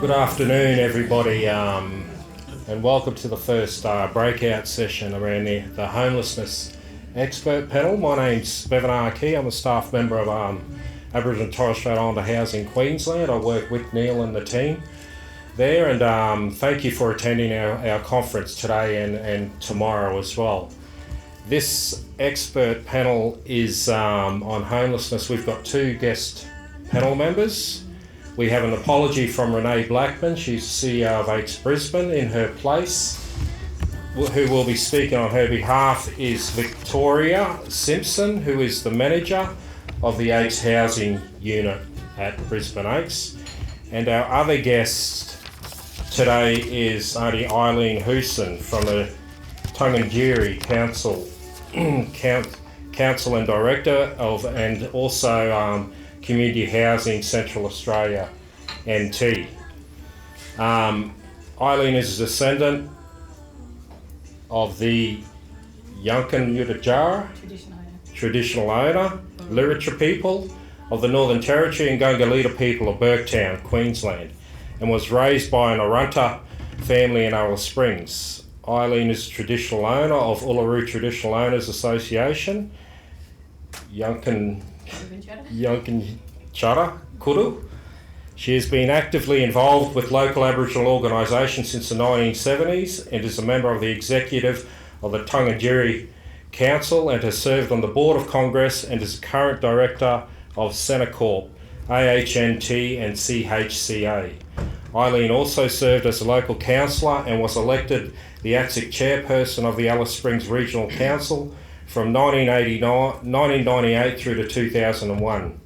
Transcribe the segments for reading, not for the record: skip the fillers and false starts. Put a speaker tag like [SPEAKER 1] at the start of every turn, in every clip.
[SPEAKER 1] Good afternoon, everybody, and welcome to the first breakout session around the homelessness expert panel. My name's Bevan Arkey. I'm a staff member of Aboriginal and Torres Strait Islander Housing Queensland. I work with Neil and the team there, and thank you for attending our conference today and tomorrow as well. This expert panel is on homelessness. We've got two guest panel members. We have an apology from Renee Blackman. She's the CEO of AIDS Brisbane. In her place, who will be speaking on her behalf, is Victoria Simpson, who is the manager of the AIDS housing unit at Brisbane AIDS. And our other guest today is Auntie Eileen Hooson from the Tungungiri Council, Council and Director of, and also Community Housing Central Australia, NT. Eileen is a descendant of the Yunkin Yutjara, traditional owner, Lyritja people of the Northern Territory and Gungalita people of Burketown, Queensland, and was raised by an Arunta family in Alice Springs. Eileen is a traditional owner of Uluru Traditional Owners Association, Yunkin Chara Kuru. She has been actively involved with local Aboriginal organisations since the 1970s and is a member of the executive of the Tungungiri Council and has served on the Board of Congress and is the current director of Senecorp, AHNT and CHCA. Eileen also served as a local councillor and was elected the ATSIC chairperson of the Alice Springs Regional Council from 1998 through to 2001.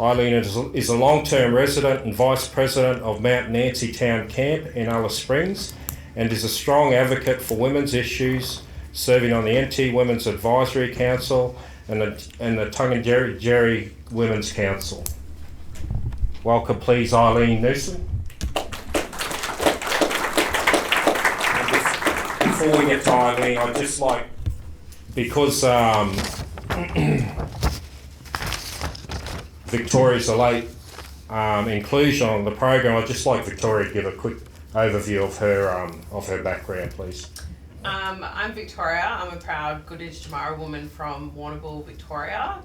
[SPEAKER 1] Eileen is a long-term resident and Vice President of Mount Nancy Town Camp in Alice Springs and is a strong advocate for women's issues, serving on the NT Women's Advisory Council and the Tungungiri Women's Council. Welcome, please, Eileen Newsom. Before we get to Eileen, I'd just like, because Victoria's a late inclusion on the program, I'd just like Victoria to give a quick overview of her background, please.
[SPEAKER 2] I'm Victoria. I'm a proud Goodage Jamara woman from Warrnambool, Victoria.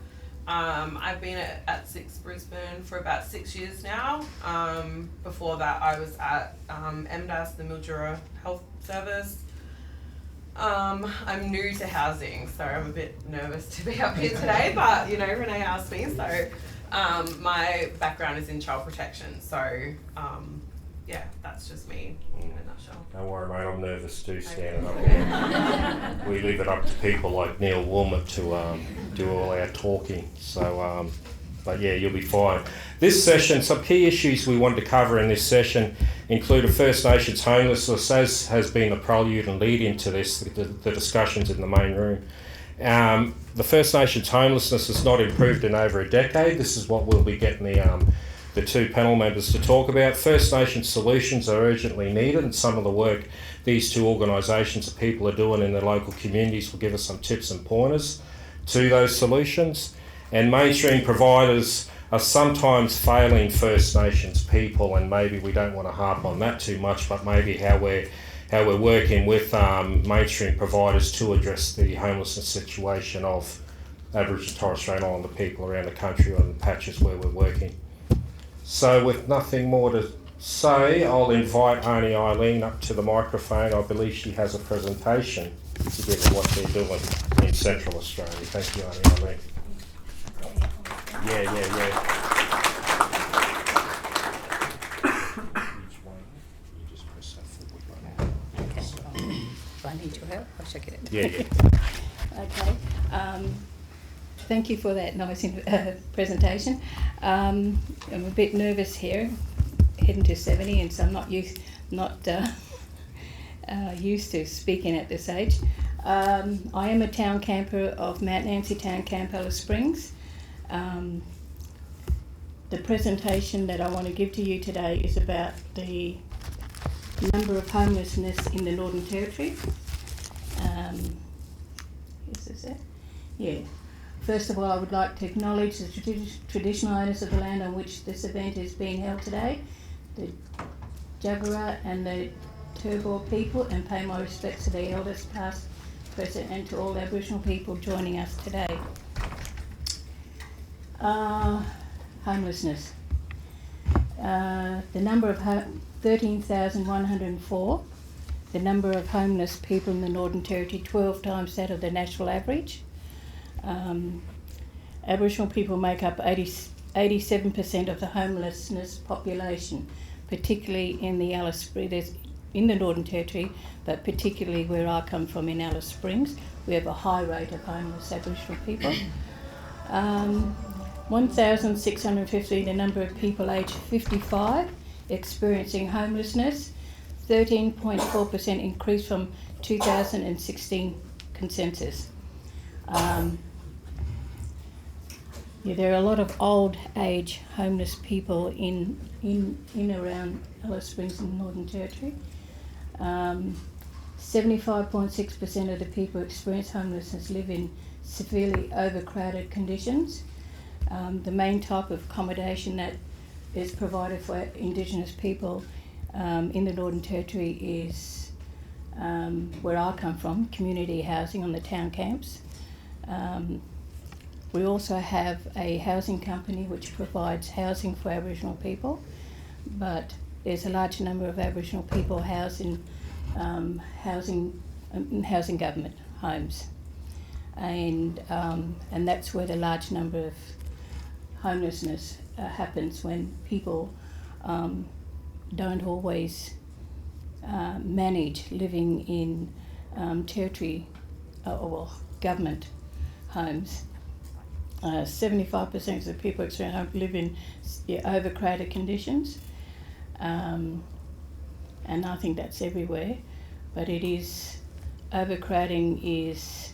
[SPEAKER 2] I've been at Six Brisbane for about 6 years now. Before that, I was at MDAS, the Mildura Health Service. I'm new to housing, so I'm a bit nervous to be up here today, but Renee asked me, so my background is in child protection, so yeah, that's just me in a nutshell.
[SPEAKER 1] Don't worry, mate, I'm nervous too, standing up here. We leave it up to people like Neil Wilmot to do all our talking, so but yeah, you'll be fine. This session, some key issues we wanted to cover in this session include First Nations homelessness, as has been the prelude and lead into this, the discussions in the main room. The First Nations homelessness has not improved in over a decade. This is what we'll be getting the two panel members to talk about. First Nations solutions are urgently needed, and some of the work these two organisations and people are doing in their local communities will give us some tips and pointers to those solutions. And mainstream providers are sometimes failing First Nations people, and maybe we don't want to harp on that too much, but maybe how we're working with mainstream providers to address the homelessness situation of Aboriginal and Torres Strait Islander people around the country and the patches where we're working. So with nothing more to say, I'll invite Auntie Eileen up to the microphone. I believe she has a presentation to give her what they're doing in Central Australia. Thank you, Auntie Eileen. Yeah. Each one, you just press that forward button.
[SPEAKER 3] Okay. If I need your help, I shall get it.
[SPEAKER 1] Yeah.
[SPEAKER 3] Okay. Thank you for that nice presentation. I'm a bit nervous here, heading to 70, and so I'm not used to speaking at this age. I am a town camper of Mount Nancy Town Camp, Alice Springs. The presentation that I want to give to you today is about the number of homelessness in the Northern Territory. Is this it? Yeah. First of all, I would like to acknowledge the traditional owners of the land on which this event is being held today, the Jagera and the Turrbal people, and pay my respects to the elders past, present, and to all Aboriginal people joining us today. Homelessness. The number of 13,104. The number of homeless people in the Northern Territory, 12 times that of the national average. Aboriginal people make up 87% of the homelessness population, particularly in the Alice Springs, in the Northern Territory, but particularly where I come from in Alice Springs. We have a high rate of homeless Aboriginal people. 1,650, the number of people aged 55 experiencing homelessness, 13.4% increase from 2016 consensus. There are a lot of old age homeless people in around Alice Springs in the Northern Territory. 75.6% of the people who experience homelessness live in severely overcrowded conditions. The main type of accommodation that is provided for Indigenous people in the Northern Territory is where I come from, community housing on the town camps. We also have a housing company which provides housing for Aboriginal people, but there's a large number of Aboriginal people housed in housing government homes, and that's where the large number of homelessness happens, when people don't always manage living in territory or government homes. 75% of the people live in overcrowded conditions, and I think that's everywhere, but it is, overcrowding is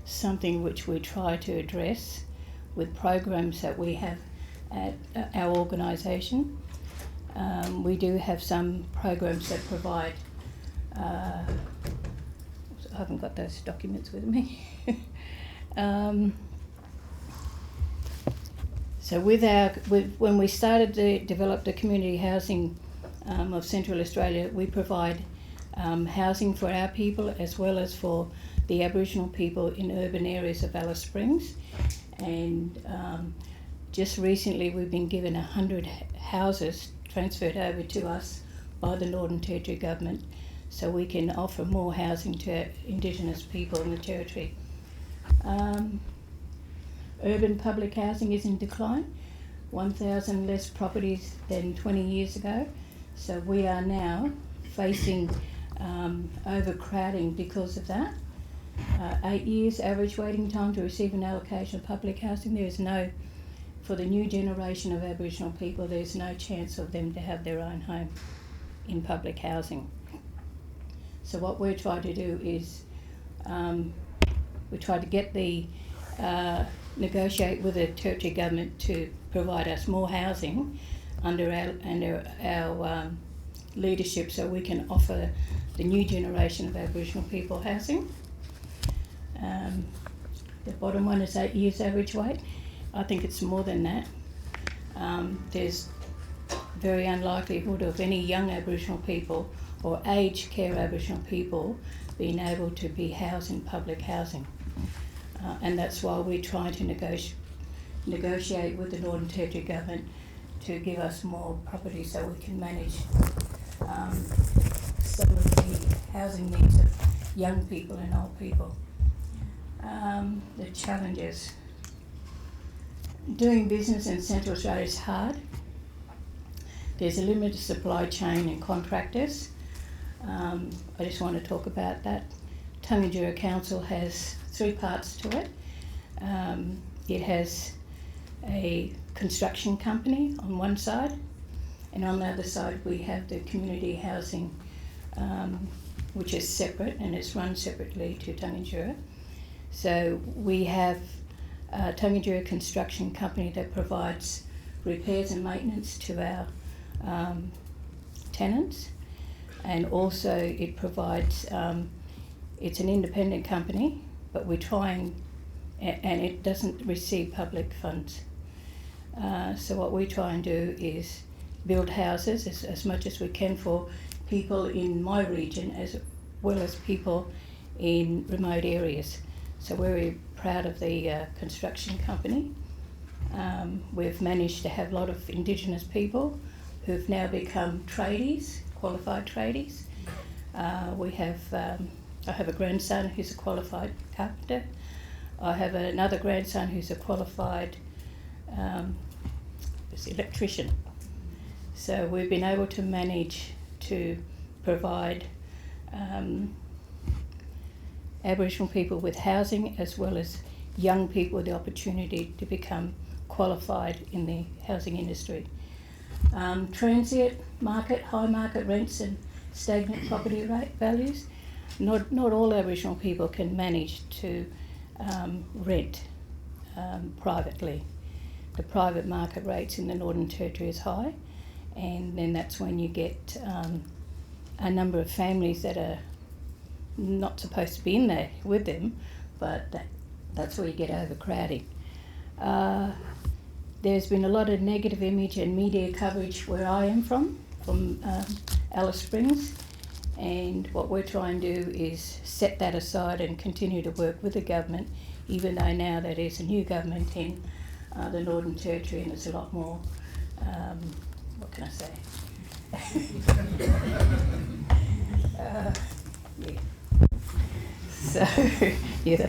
[SPEAKER 3] something which we try to address with programs that we have at our organisation. We do have some programs that provide, I haven't got those documents with me. So when we started to develop the community housing of Central Australia, we provide housing for our people as well as for the Aboriginal people in urban areas of Alice Springs. And just recently we've been given 100 houses transferred over to us by the Northern Territory Government, so we can offer more housing to Indigenous people in the Territory. Urban public housing is in decline, 1,000 less properties than 20 years ago, so we are now facing overcrowding because of that. 8 years average waiting time to receive an allocation of public housing. For the new generation of Aboriginal people, there's no chance of them to have their own home in public housing. So what we're trying to do is we try to get negotiate with the Territory Government to provide us more housing under our leadership, so we can offer the new generation of Aboriginal people housing. The bottom one is 8 years average wait. I think it's more than that. There's very unlikelihood of any young Aboriginal people or aged care Aboriginal people being able to be housed in public housing. And that's why we're trying to negotiate with the Northern Territory Government to give us more property so we can manage some of the housing needs of young people and old people. The challenges. Doing business in Central Australia is hard. There's a limited supply chain and contractors. I just want to talk about that. Tangentyere Council has 3 parts to it. It has a construction company on one side, and on the other side we have the community housing, which is separate, and it's run separately to Tangentyere. So we have a Tangentyere construction company that provides repairs and maintenance to our tenants, and also it provides, it's an independent company, but we're trying, and it doesn't receive public funds. So what we try and do is build houses as much as we can for people in my region as well as people in remote areas. So we're very proud of the construction company. We've managed to have a lot of Indigenous people who've now become tradies, qualified tradies. I have a grandson who's a qualified carpenter. I have another grandson who's a qualified electrician. So we've been able to manage to provide Aboriginal people with housing as well as young people with the opportunity to become qualified in the housing industry. Transient market, high market rents and stagnant property rate values. Not all Aboriginal people can manage to rent privately. The private market rates in the Northern Territory is high, and then that's when you get a number of families that are not supposed to be in there with them, but that's where you get overcrowding. There's been a lot of negative image and media coverage where I am from Alice Springs, and what we're trying to do is set that aside and continue to work with the government, even though now there is a new government in the Northern Territory and it's a lot more, what can I say? Yeah. So, yeah, the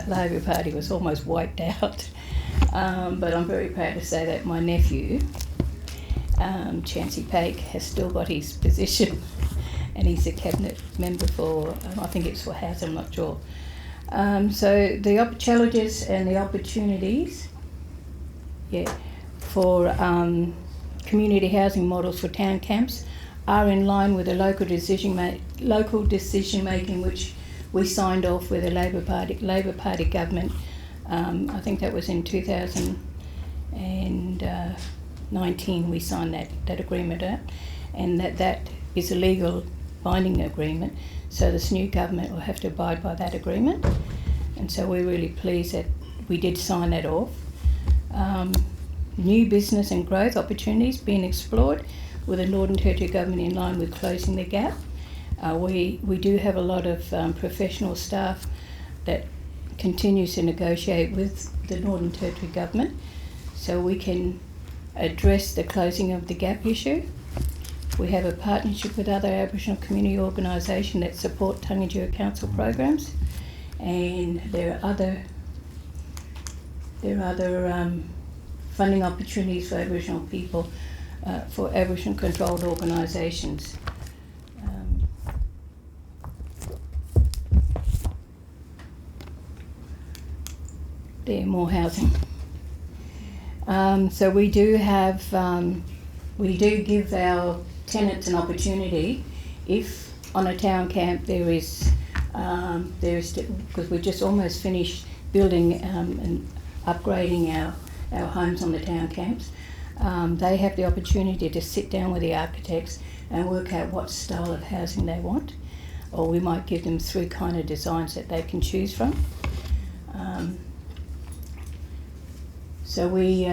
[SPEAKER 3] Labor Party was almost wiped out. But I'm very proud to say that my nephew, Chancey Paik, has still got his position, and he's a cabinet member for, I think it's for Housing, I'm not sure. So the challenges and the opportunities, for community housing models for town camps are in line with the local decision making which we signed off with the Labor Party government. I think that was in 2019 we signed that agreement out, and that is a legal binding agreement, so this new government will have to abide by that agreement, and so we're really pleased that we did sign that off. New business and growth opportunities being explored with the Northern Territory government in line with closing the gap. We do have a lot of professional staff that continues to negotiate with the Northern Territory government so we can address the closing of the gap issue. We have a partnership with other Aboriginal community organisations that support Tanginjura Council programs, and there are other funding opportunities for Aboriginal people, for Aboriginal controlled organisations. There, more housing. So we do give our tenants an opportunity if on a town camp there is because we just almost finished building and upgrading our homes on the town camps. They have the opportunity to sit down with the architects and work out what style of housing they want, or we might give them 3 kind of designs that they can choose from. So we're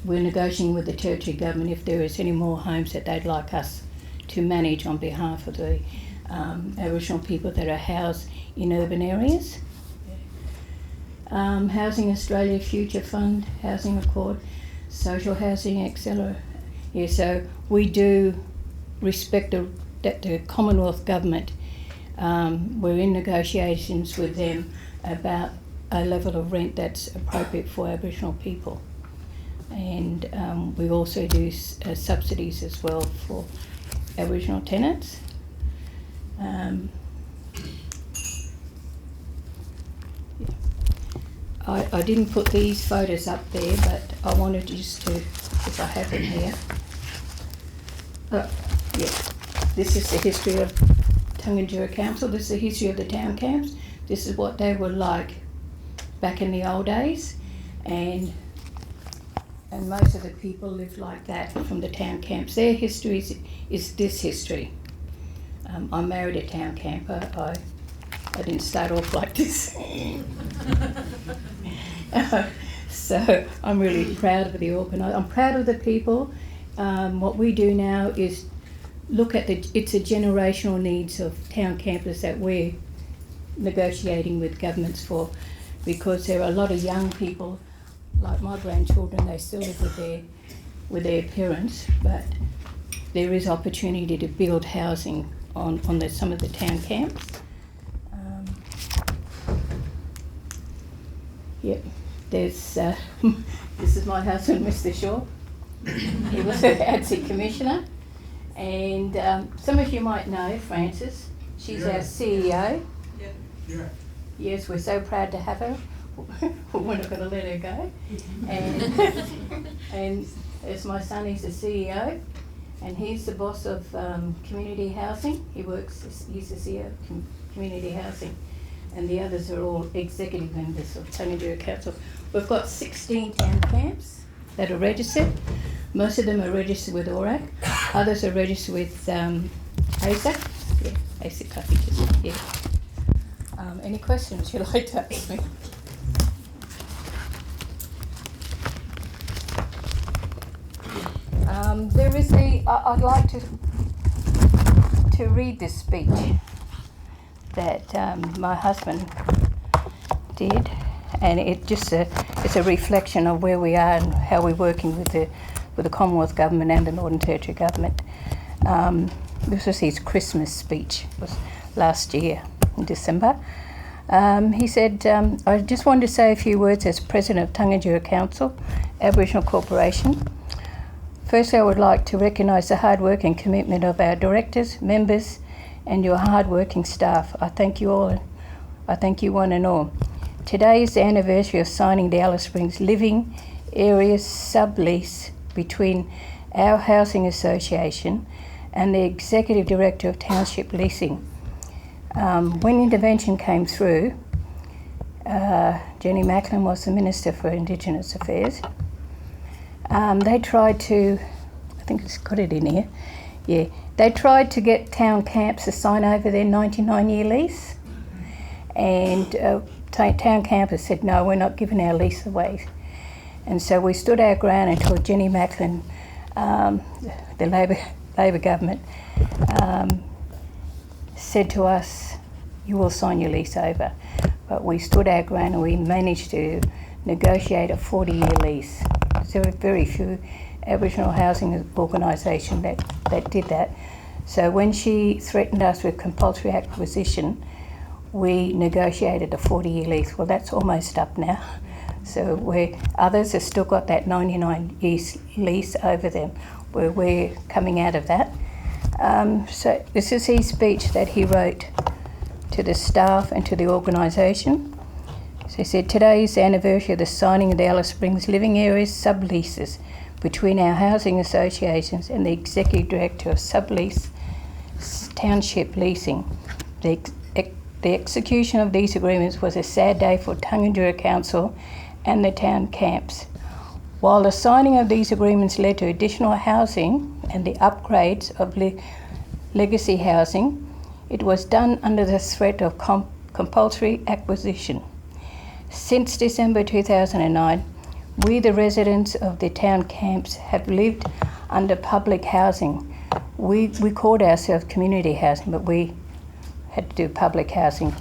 [SPEAKER 3] negotiating with the Territory government if there is any more homes that they'd like us to manage on behalf of the Aboriginal people that are housed in urban areas. Housing Australia Future Fund, Housing Accord, Social Housing Accelerator. Yeah, so we do respect that the Commonwealth Government, we're in negotiations with them about a level of rent that's appropriate for Aboriginal people. And we also do subsidies as well for Aboriginal tenants. I didn't put these photos up there, but I wanted just to, if I have them here. This is the history of Tanginjura Council. This is the history of the town camps. This is what they were like back in the old days, and most of the people lived like that from the town camps. Their history is this history. I married a town camper. I didn't start off like this. So I'm really proud of the I'm proud of the people, what we do now is look at it's a generational needs of town campus that we're negotiating with governments for, because there are a lot of young people, like my grandchildren, they still live with their parents, but there is opportunity to build housing on some of the town camps. There's this is my husband, Mr. Shaw. He was an ADSI commissioner, and some of you might know Frances. She's our CEO.
[SPEAKER 4] Yeah.
[SPEAKER 3] Yes, we're so proud to have her. We're not going to let her go. And as my son, he's the CEO, and he's the boss of community housing. He's the CEO of community housing, and the others are all executive members of Tangadura Council. We've got 16 town camps that are registered. Most of them are registered with ORAC. Others are registered with ASAC. Yeah, ASIC packages. Yeah. Any questions you'd like to ask me? There is I'd like to read this speech that my husband did, and it's a reflection of where we are and how we're working with the Commonwealth Government and the Northern Territory Government. This was his Christmas speech, it was last year in December. He said, I just wanted to say a few words as President of Tangadura Council, Aboriginal Corporation. Firstly, I would like to recognise the hard work and commitment of our directors, members, and your hard-working staff. I thank you all. I thank you one and all. Today is the anniversary of signing the Alice Springs Living Areas sublease between our Housing Association and the Executive Director of Township Leasing. When intervention came through, Jenny Macklin was the Minister for Indigenous Affairs. They tried to, I think it's got it in here, yeah, they tried to get town camps to sign over their 99-year lease, and town campers said, no, we're not giving our lease away. And so we stood our ground until Jenny Macklin, the Labor government, said to us, you will sign your lease over. But we stood our ground and we managed to negotiate a 40-year lease. There were very few Aboriginal housing organisation that did that. So when she threatened us with compulsory acquisition, we negotiated a 40-year lease. Well, that's almost up now. So others have still got that 99-year lease over them, where we're coming out of that. So this is his speech that he wrote to the staff and to the organisation. So he said, today is the anniversary of the signing of the Alice Springs Living Areas subleases between our housing associations and the Executive Director of Sublease Township Leasing. The execution of these agreements was a sad day for Tangadura Council and the town camps. While the signing of these agreements led to additional housing and the upgrades of legacy housing, it was done under the threat of compulsory acquisition. Since December 2009, we, the residents of the town camps, have lived under public housing. We called ourselves community housing, but we had to do public housing.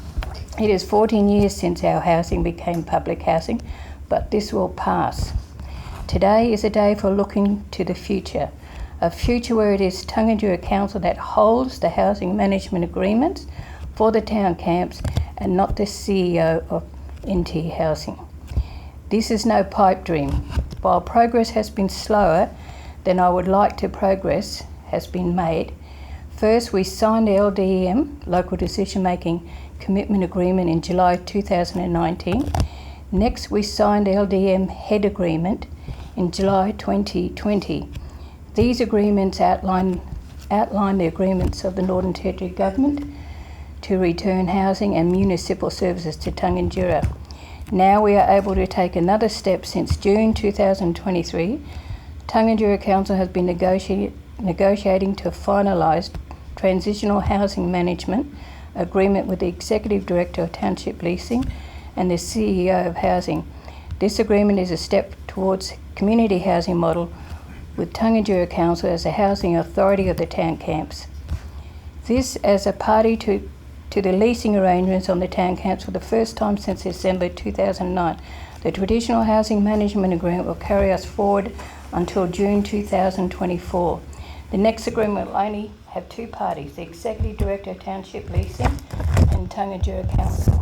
[SPEAKER 3] It is 14 years since our housing became public housing, but this will pass. Today is a day for looking to the future, a future where it is Tangadura Council that holds the housing management agreements for the town camps and not the CEO of NT Housing. This is no pipe dream. While progress has been slower than I would like to, progress has been made. First, we signed the LDM, Local Decision Making Commitment Agreement, in July 2019. Next, we signed the LDM Head Agreement in July 2020. These agreements outline the agreements of the Northern Territory Government to return housing and municipal services to Tangadura. Now we are able to take another step. Since June 2023, Tangadura Council has been negotiating to finalise transitional housing management agreement with the Executive Director of Township Leasing and the CEO of Housing. This agreement is a step towards community housing model with Tangaroa Council as the housing authority of the town camps. This as a party to the leasing arrangements on the town camps for the first time since December 2009. The traditional housing management agreement will carry us forward until June 2024. The next agreement will only have two parties, the Executive Director of Township Leasing and Tangaroa Council.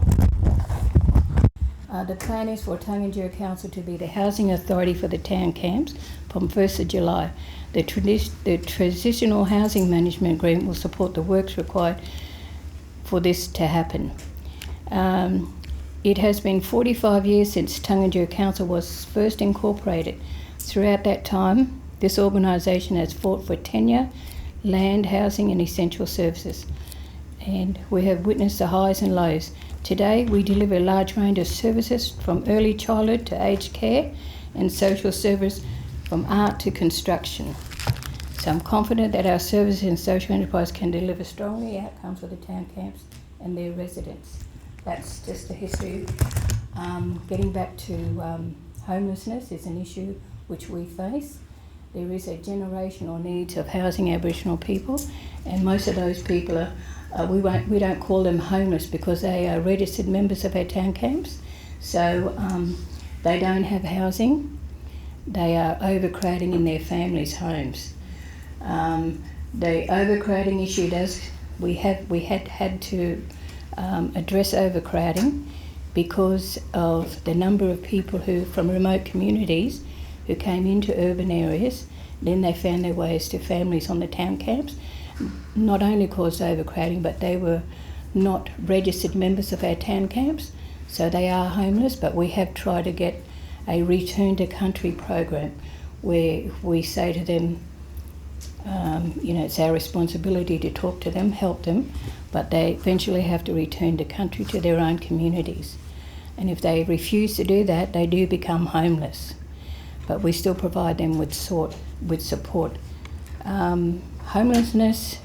[SPEAKER 3] The plan is for Tangaroa Council to be the housing authority for the town camps from 1st of July. The transitional housing management agreement will support the works required for this to happen. It has been 45 years since Tangaroa Council was first incorporated. Throughout that time, this organisation has fought for tenure, land, housing and essential services. And we have witnessed the highs and lows. Today, we deliver a large range of services from early childhood to aged care and social service from art to construction. So I'm confident that our services and social enterprise can deliver strongly outcomes for the town camps and their residents. That's just the history. Getting back to homelessness is an issue which we face. There is a generational needs of housing Aboriginal people, and most of those people are, we don't call them homeless because they are registered members of our town camps. So they don't have housing. They are overcrowding in their families' homes. The overcrowding issue we had to address overcrowding because of the number of people who from remote communities who came into urban areas. Then they found their ways to families on the town camps. Not only caused overcrowding, but they were not registered members of our town camps, so they are homeless. But we have tried to get a return to country program where we say to them, it's our responsibility to talk to them, help them, but they eventually have to return to country, to their own communities. And if they refuse to do that, they do become homeless. But we still provide them with support. Homelessness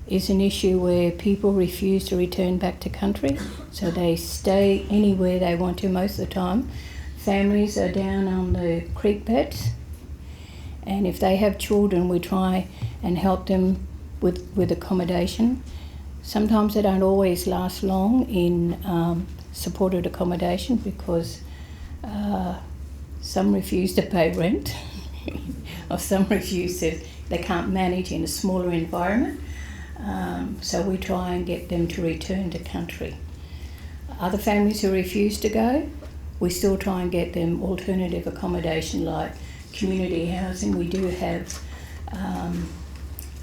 [SPEAKER 3] is an issue where people refuse to return back to country, so they stay anywhere they want to most of the time. Families are down on the creek beds, and if they have children, we try and help them with accommodation. Sometimes they don't always last long in supported accommodation because some refuse to pay rent or some refuse to, they can't manage in a smaller environment. So we try and get them to return to country. Other families who refuse to go, we still try and get them alternative accommodation like community housing. We do have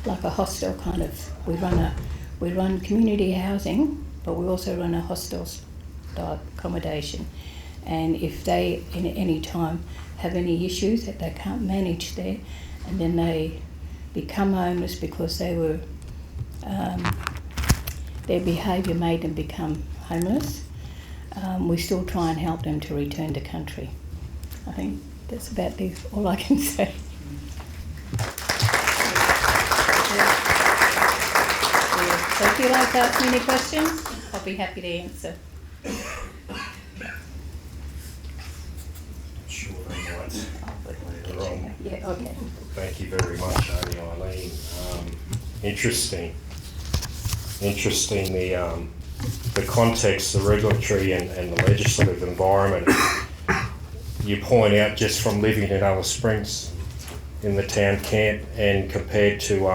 [SPEAKER 3] like a hostel kind of, we run community housing, but we also run a hostel type accommodation. And if they in any time have any issues that they can't manage there, and then they become homeless because they were their behaviour made them become homeless, we still try and help them to return to country. I think that's about all I can say. So if you'd like to ask me any questions, I'll be happy to answer.
[SPEAKER 1] Sure, they might later on.
[SPEAKER 3] Yeah, okay.
[SPEAKER 1] Thank you very much, Eileen. Interesting the context, the regulatory and the legislative environment. You point out just from living in Alice Springs in the town camp and compared to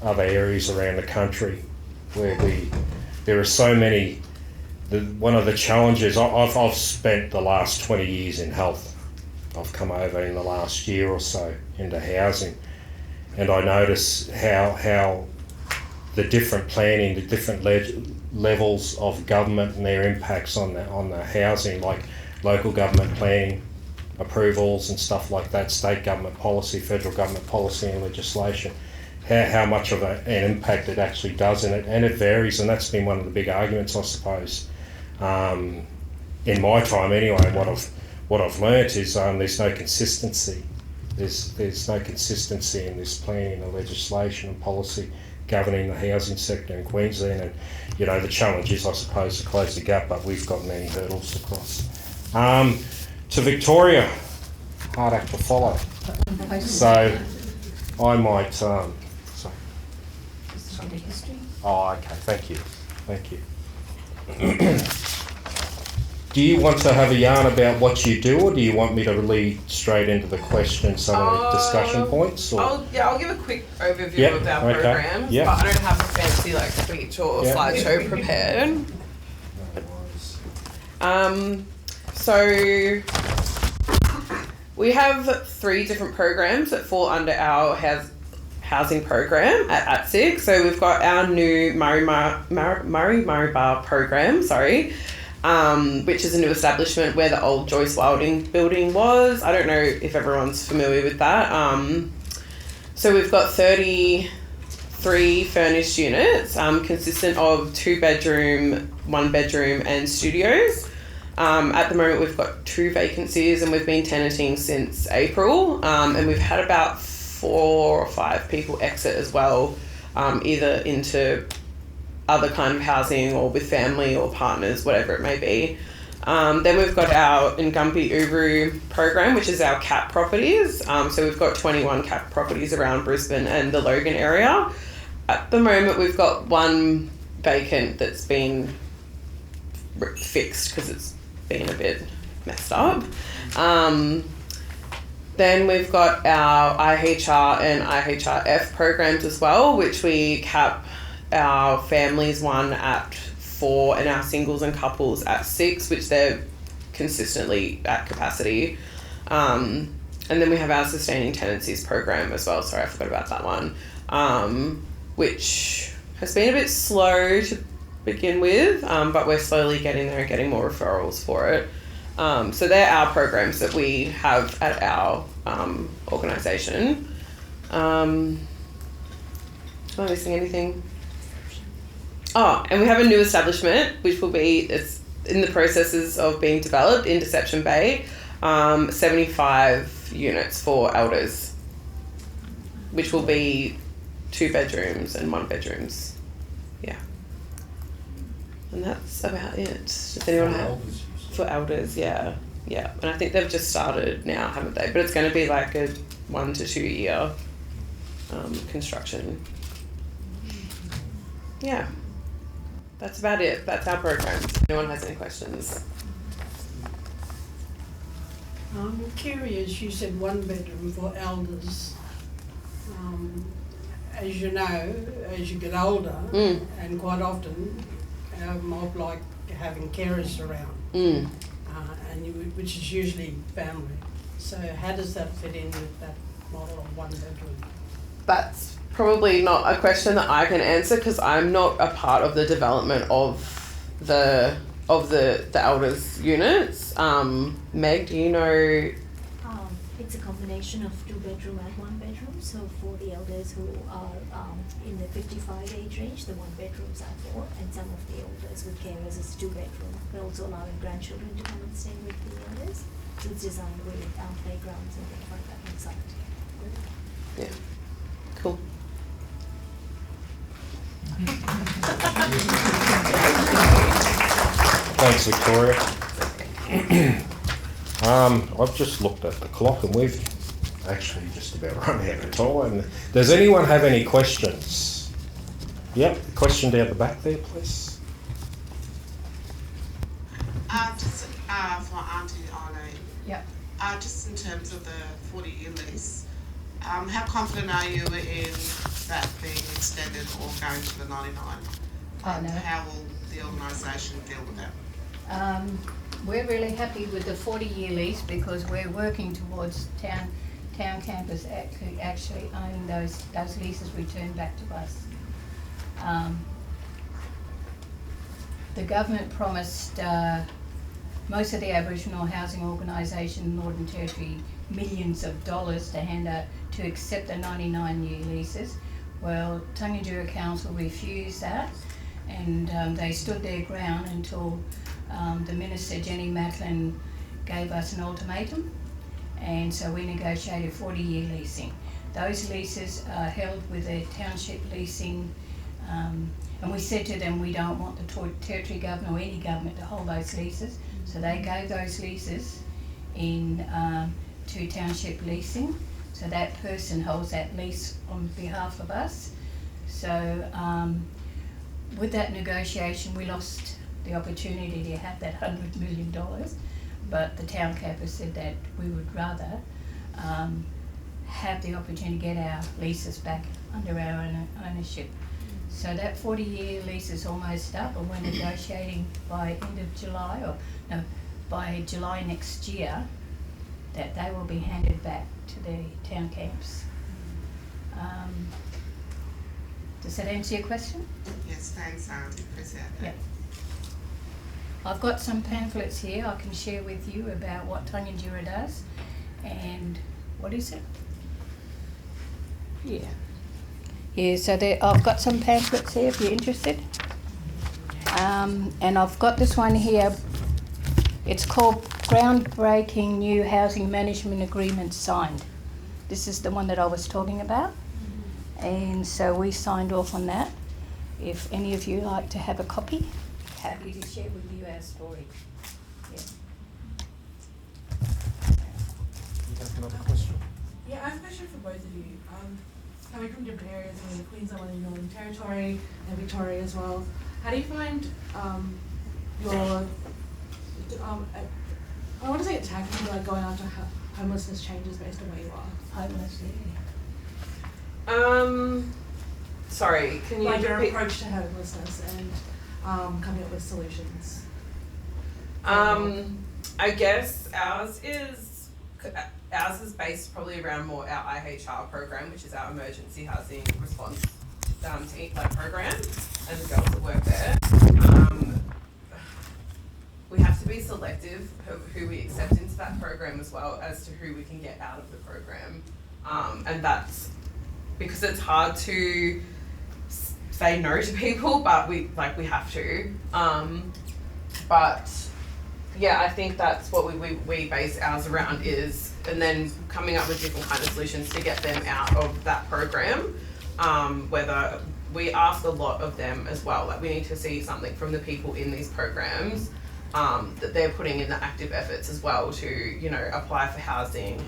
[SPEAKER 1] other areas around the country where there are so many. One of the challenges, I've spent the last 20 years in health. I've come over in the last year or so into housing, and I notice how the different planning, the different levels of government and their impacts on the housing, like local government planning approvals and stuff like that, state government policy, federal government policy and legislation, how much of an impact it actually does in it, and it varies, and that's been one of the big arguments, I suppose, in my time anyway. What I've learnt is there's no consistency. There's no consistency in this planning and legislation and policy governing the housing sector in Queensland, and the challenge is, I suppose, to close the gap, but we've got many hurdles to cross. To Victoria, hard act to follow. So I might. Sorry. Oh, okay. Thank you. Thank you. Do you want to have a yarn about what you do, or do you want me to lead straight into the questions, some of the discussion points? Or?
[SPEAKER 2] I'll give a quick overview of our programs, but I don't have a fancy speech or slideshow prepared. So we have 3 different programs that fall under our housing program at ATSIC. So we've got our new Murray Bar program, which is a new establishment where the old Joyce Wilding building was. I don't know if everyone's familiar with that. So we've got 33 furnished units, consistent of 2-bedroom, 1-bedroom and studios. At the moment we've got 2 vacancies and we've been tenanting since April, and we've had about 4 or 5 people exit as well, either into other kind of housing or with family or partners, whatever it may be. Then we've got our Ngumpi Uru program, which is our CAP properties. So we've got 21 CAP properties around Brisbane and the Logan area. At the moment we've got 1 vacant that's been fixed because it's been a bit messed up. Then we've got our IHR and IHRF programs as well, which we cap our families one at 4 and our singles and couples at 6, which they're consistently at capacity. And then we have our sustaining tenancies program as well. Sorry, I forgot about that one, which has been a bit slow to begin with, but we're slowly getting there and getting more referrals for it. So they're our programs that we have at our organisation. Am I missing anything? Oh, and we have a new establishment which will be, it's in the processes of being developed in Deception Bay, 75 units for elders, which will be 2 bedrooms and 1 bedrooms. Yeah. And that's about it. Does anyone have? For elders, yeah. And I think they've just started now, haven't they? But it's going to be like a 1 to 2 year construction. Yeah. That's about it. That's our program. If anyone has any questions.
[SPEAKER 4] I'm curious, you said 1 bedroom for elders. As you know, as you get older, and quite often, mob like having carers around, which is usually family. So how does that fit in with that model of 1 bedroom?
[SPEAKER 2] That's probably not a question that I can answer because I'm not a part of the development of the elders units. Meg, do you know?
[SPEAKER 5] It's a combination of 2 bedroom and 1 bedroom. So for the elders who are in the 55 age range, the 1 bedrooms are 4, and some of the elders with carers is 2 bedroom. We're also allowing grandchildren to come and stay with the elders. So it's designed with playgrounds and things like that inside.
[SPEAKER 2] Yeah. Cool.
[SPEAKER 1] Thanks, Victoria. I've just looked at the clock and we've actually just about run out of time. Does anyone have any questions? Yep, question down the back there, please.
[SPEAKER 6] Just for Auntie Arlene.
[SPEAKER 7] Yep.
[SPEAKER 6] Just in terms of the 40-year lease, how confident are you in that being extended or going to the 99? And how will the organisation deal with that?
[SPEAKER 7] We're really happy with the 40-year lease because we're working towards town campus actually owning those leases returned back to us. The government promised most of the Aboriginal housing organisation in Northern Territory millions of dollars to hand out to accept the 99-year leases. Well, Tangadura Council refused that, and they stood their ground until the Minister, Jenny Macklin, gave us an ultimatum, and so we negotiated 40-year leasing. Those leases are held with the township leasing, and we said to them we don't want the Territory government or any government to hold those leases, so they gave those leases in to township leasing. So that person holds that lease on behalf of us. So with that negotiation, we lost the opportunity to have that $100 million, but the town cap has said that we would rather have the opportunity to get our leases back under our own ownership. So that 40-year lease is almost up, and we're negotiating by end of July, or no, by July next year, that they will be handed back to the town camps. Does that answer your question?
[SPEAKER 6] Yes, thanks, Auntie. Appreciate that.
[SPEAKER 7] Yeah. I've got some pamphlets here I can share with you about what Tangentyere does, and what is it? Yeah. Yeah, so I've got some pamphlets here if you're interested. And I've got this one here. It's called Groundbreaking New Housing Management Agreement Signed. This is the one that I was talking about. And so we signed off on that. If any of you like to have a copy, happy to share with you our story. Yeah.
[SPEAKER 8] You have another question?
[SPEAKER 9] Yeah, I have a question for both of you. Coming from different areas, in Queensland and the Northern Territory and Victoria as well, how do you find your, I want to say attacking, but like going after homelessness changes based on where you are?
[SPEAKER 7] Homeless,
[SPEAKER 2] Sorry, can you
[SPEAKER 9] Like your
[SPEAKER 2] repeat?
[SPEAKER 9] approach to homelessness and coming up with solutions.
[SPEAKER 2] I guess ours is based probably around more our IHR program, which is our emergency housing response program, and the girls that work there. We have to be selective of who we accept into that program as well as to who we can get out of the program, and that's because it's hard to say no to people, but we have to. But yeah, I think that's what we base ours around is, and then coming up with different kind of solutions to get them out of that program. Whether we ask a lot of them as well, like we need to see something from the people in these programs, that they're putting in the active efforts as well to, you know, apply for housing,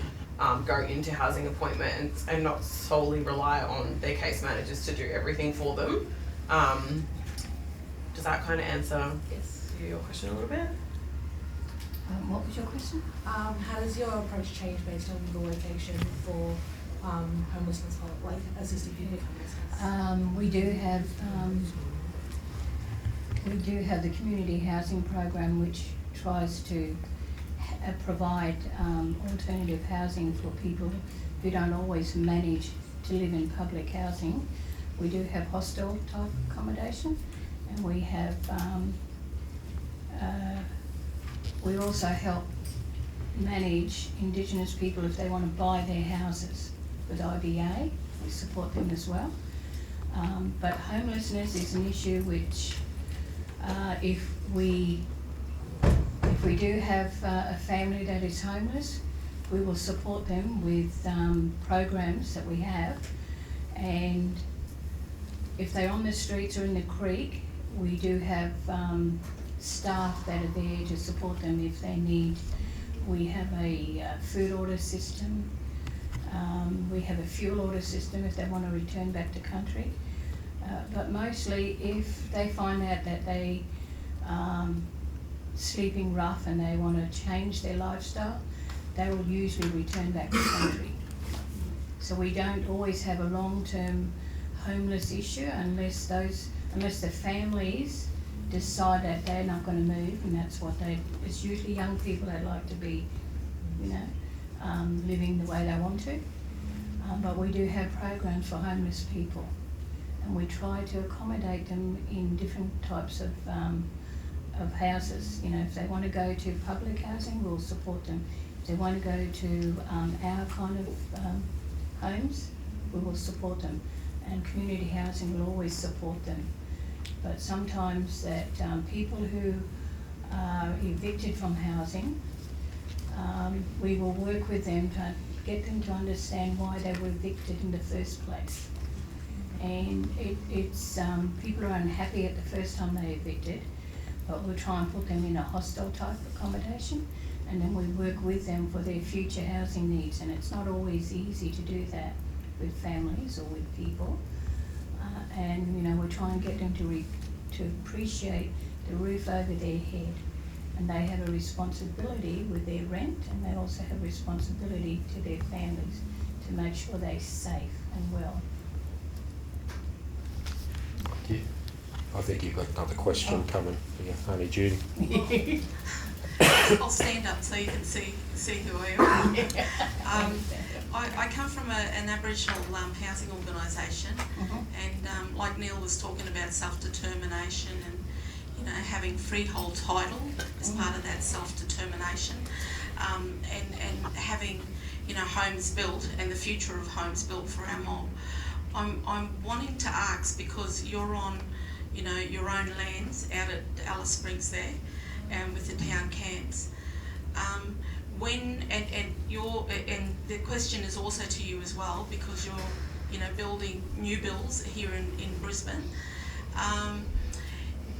[SPEAKER 2] go into housing appointments, and not solely rely on their case managers to do everything for them. Does that kind of answer your question a little bit?
[SPEAKER 7] what was your question?
[SPEAKER 9] How does your approach change based on the location for homelessness, like assisting people with homelessness?
[SPEAKER 7] We do have the community housing program, which tries to provide alternative housing for people who don't always manage to live in public housing. We do have hostel type accommodation, and we have we also help manage Indigenous people if they want to buy their houses with IBA. We support them as well. But homelessness is an issue which, if we do have a family that is homeless, we will support them with programs that we have. And if they're on the streets or in the creek, we do have staff that are there to support them if they need. We have a food order system. We have a fuel order system if they want to return back to country. But mostly if they find out that they sleeping rough and they want to change their lifestyle, they will usually return back to country. So we don't always have a long-term homeless issue unless the families decide that they're not going to move, and that's what it's usually young people that like to be, you know, living the way they want to. But we do have programs for homeless people, and we try to accommodate them in different types of houses. You know, if they want to go to public housing, we'll support them. If they want to go to our kind of homes, we will support them. And community housing will always support them. But sometimes that people who are evicted from housing, we will work with them to get them to understand why they were evicted in the first place. And it's people are unhappy at the first time they evicted, but we'll try and put them in a hostel type accommodation, and then we work with them for their future housing needs, and it's not always easy to do that with families or with people. And you know, we try and get them to appreciate the roof over their head, and they have a responsibility with their rent, and they also have responsibility to their families to make sure they're safe and well.
[SPEAKER 1] Thank you. I think you've got another question coming. Yeah, Auntie Judy.
[SPEAKER 10] I'll stand up so you can see who I am. I come from an Aboriginal housing organisation, and like Neil was talking about self-determination and, you know, having freehold title as part of that self-determination, and having, you know, homes built and the future of homes built for our mob. I'm wanting to ask, because you're on, you know, your own lands out at Alice Springs there, and with the town camps. When and the question is also to you as well, because you're, you know, building new builds here in Brisbane.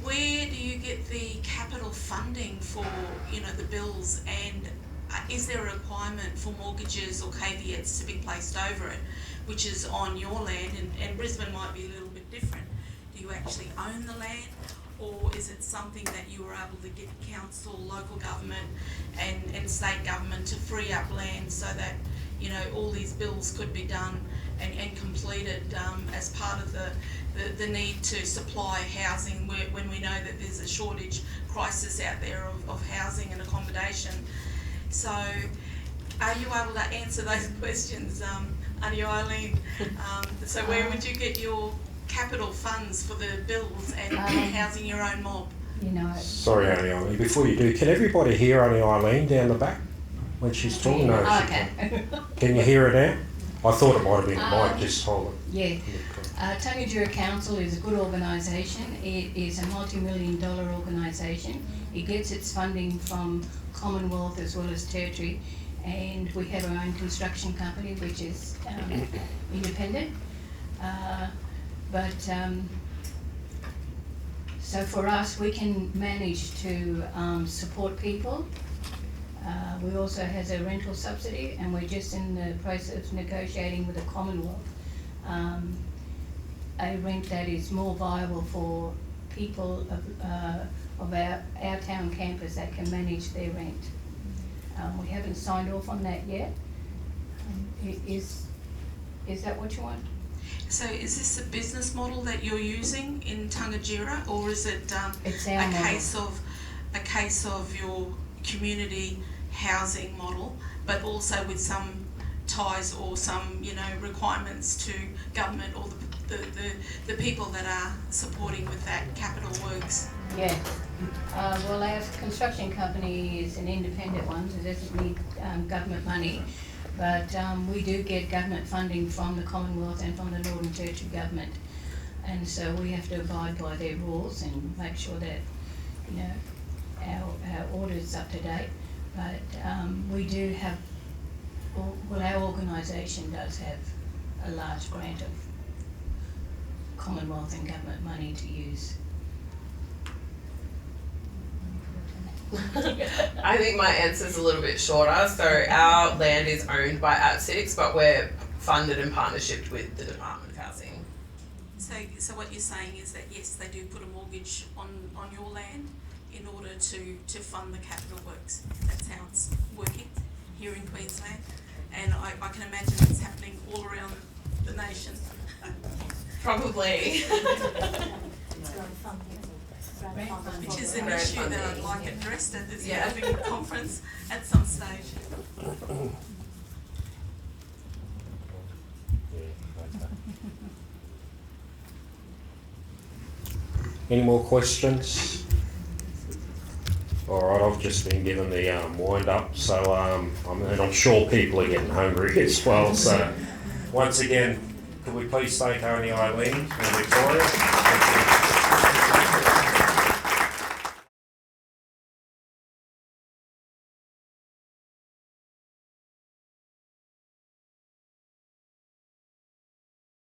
[SPEAKER 10] Where do you get the capital funding for, you know, the bills, and is there a requirement for mortgages or caveats to be placed over it, which is on your land, and Brisbane might be a little bit different? Do you actually own the land? Or is it something that you were able to get council, local government and state government to free up land so that, you know, all these bills could be done and completed as part of the need to supply housing when we know that there's a shortage crisis out there of housing and accommodation? So are you able to answer those questions, Auntie Eileen? So where would you get your capital funds for the bills and housing your own mob?
[SPEAKER 7] You know.
[SPEAKER 1] Sorry, Auntie Eileen. Before you do, can everybody hear Auntie Eileen down the back when she's talking? No, she
[SPEAKER 7] Okay.
[SPEAKER 1] can you hear her now? I thought it might have been the mic. Just hold it.
[SPEAKER 7] Yeah. Tungajura Council is a good organisation. It is a multi-million-dollar organisation. It gets its funding from Commonwealth as well as Territory, and we have our own construction company which is independent. So for us, we can manage to support people. We also has a rental subsidy, and we're just in the process of negotiating with the Commonwealth a rent that is more viable for people of our town campus that can manage their rent. We haven't signed off on that yet. Is that what you want?
[SPEAKER 10] So is this a business model that you're using in Tungajura, or is it
[SPEAKER 7] It's our model.
[SPEAKER 10] a case of your community housing model, but also with some ties or some, you know, requirements to government or the people that are supporting with that capital works?
[SPEAKER 7] Yeah. Well, our construction company is an independent one, so it doesn't need government money. But we do get government funding from the Commonwealth and from the Northern Territory government, and so we have to abide by their rules and make sure that, you know, our order's up to date. But we do have, well, our organisation does have a large grant of Commonwealth and government money to use.
[SPEAKER 2] I think my answer's a little bit shorter. So our land is owned by ATSIX, but we're funded and partnershiped with the Department of Housing.
[SPEAKER 10] So what you're saying is that yes, they do put a mortgage on your land in order to fund the capital works. That's how it's working here in Queensland, and I can imagine it's happening all around the nation.
[SPEAKER 2] Probably.
[SPEAKER 10] Which is an issue that I'd like addressed at this housing conference at some stage.
[SPEAKER 1] Any more questions? All right, I've just been given the wind up, so and I'm sure people are getting hungry as well. So once again, could we please thank Auntie Eileen and Victoria?